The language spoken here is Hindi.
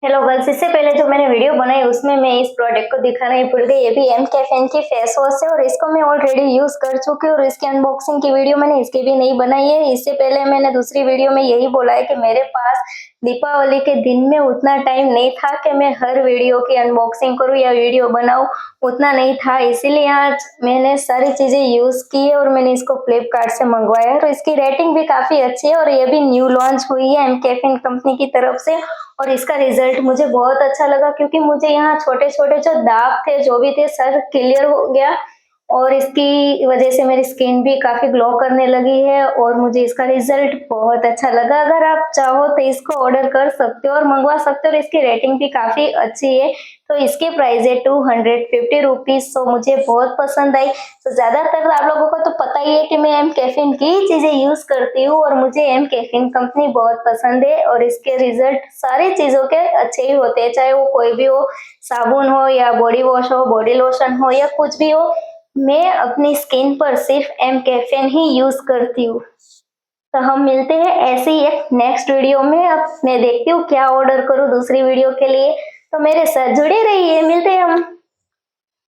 हेलो गर्ल्स, इससे पहले जो मैंने वीडियो बनाई उसमें मैं इस प्रोडक्ट को दिखाना ही भूल गई। ये भी एम कैफेन की फेस वॉश है और इसको मैं ऑलरेडी यूज कर चुकी हूँ और इसकी अनबॉक्सिंग की वीडियो मैंने इसकी भी नहीं बनाई है। इससे पहले मैंने दूसरी वीडियो में यही बोला है कि मेरे पास दीपावली के दिन में उतना टाइम नहीं था कि मैं हर वीडियो की अनबॉक्सिंग करूँ या वीडियो बनाऊँ, उतना नहीं था। इसीलिए आज मैंने सारी चीजें यूज की है और मैंने इसको फ्लिपकार्ट से मंगवाया है और इसकी रेटिंग भी काफी अच्छी है और ये भी न्यू लॉन्च हुई है एम कैफेन कंपनी की तरफ से। और इसका रिजल्ट मुझे बहुत अच्छा लगा क्योंकि मुझे यहाँ छोटे छोटे जो दाग थे जो भी थे सब क्लियर हो गया और इसकी वजह से मेरी स्किन भी काफी ग्लो करने लगी है और मुझे इसका रिजल्ट बहुत अच्छा लगा। अगर आप चाहो तो इसको ऑर्डर कर सकते हो और मंगवा सकते हो और इसकी रेटिंग भी काफी अच्छी है। तो इसकी प्राइस है 250 रुपीज। तो मुझे बहुत पसंद आई। तो ज्यादातर आप लोगों को तो पता ही है कि मैं एम कैफीन की चीजें यूज करती हूँ और मुझे एम कैफीन कंपनी बहुत पसंद है और इसके रिजल्ट सारी चीजों के अच्छे ही होते हैं, चाहे वो कोई भी हो, साबुन हो या बॉडी वॉश हो, बॉडी लोशन हो या कुछ भी हो। मैं अपनी स्किन पर सिर्फ एम कैफीन ही यूज करती हूँ। तो हम मिलते हैं ऐसे ही एक नेक्स्ट वीडियो में। अब मैं देखती हूँ क्या ऑर्डर करूँ दूसरी वीडियो के लिए। तो मेरे साथ जुड़े रहिए, मिलते हैं हम।